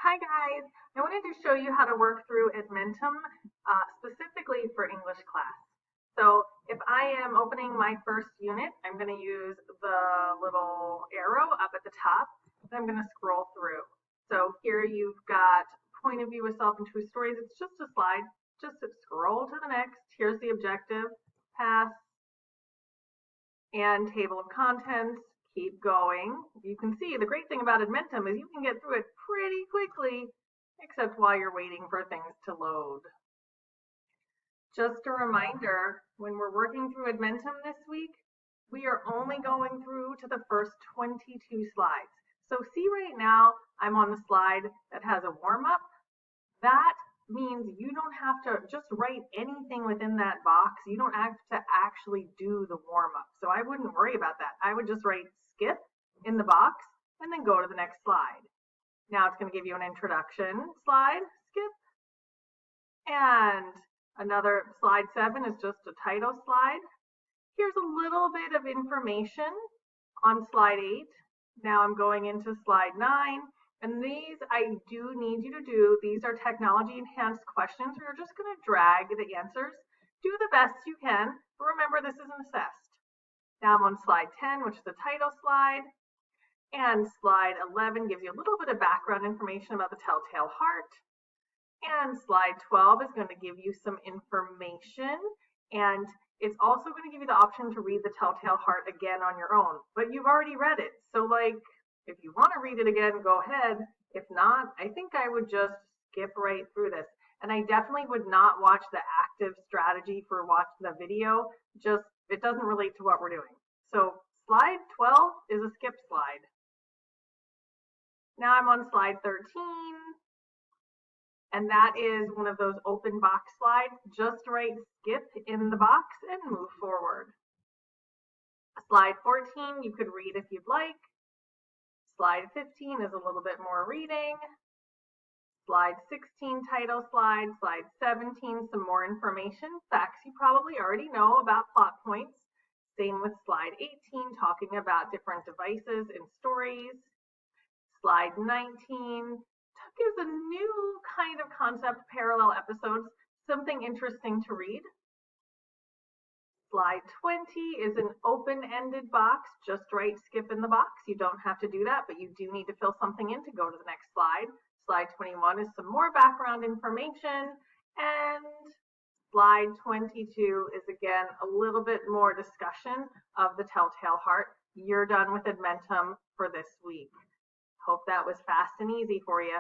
Hi guys, I wanted to show you how to work through Edmentum specifically for English class. So if I am opening my first unit, I'm going to use the little arrow up at the top and I'm going to scroll through. So here you've got point of view of self and true stories. It's just a slide. Just scroll to the next. Here's the objective, pass, and table of contents. Keep going. You can see the great thing about Edmentum is you can get through it pretty quickly, except while you're waiting for things to load. Just a reminder, when we're working through Edmentum this week, we are only going through to the first 22 slides. So see right now, I'm on the slide that has a warm-up. That means you don't have to just write anything within that box. You don't have to actually do the warm-up. So I wouldn't worry about that. I would just write skip in the box and then go to the next slide. Now it's going to give you an introduction slide, skip. And another slide 7 is just a title slide. Here's a little bit of information on slide 8. Now I'm going into slide 9. And these I do need you to do. These are technology enhanced questions. We're just going to drag the answers. Do the best you can, but remember this isn't assessed. Now I'm on slide 10, which is the title slide. And slide 11 gives you a little bit of background information about the telltale heart. And slide 12 is going to give you some information. And it's also going to give you the option to read the telltale heart again on your own. But you've already read it. So if you want to read it again, go ahead. If not, I think I would just skip right through this. And I definitely would not watch the active strategy for watching the video. Just, it doesn't relate to what we're doing. So slide 12 is a skip slide. Now I'm on slide 13. And that is one of those open box slides. Just write skip in the box and move forward. Slide 14, you could read if you'd like. Slide 15 is a little bit more reading. Slide 16, title slide. Slide 17, some more information. Facts you probably already know about plot points. Same with slide 18, talking about different devices and stories. Slide 19 gives a new kind of concept, parallel episodes, something interesting to read. Slide 20 is an open-ended box. Just write skip in the box. You don't have to do that, but you do need to fill something in to go to the next slide. Slide 21 is some more background information. And slide 22 is, again, a little bit more discussion of the telltale heart. You're done with Edmentum for this week. Hope that was fast and easy for you.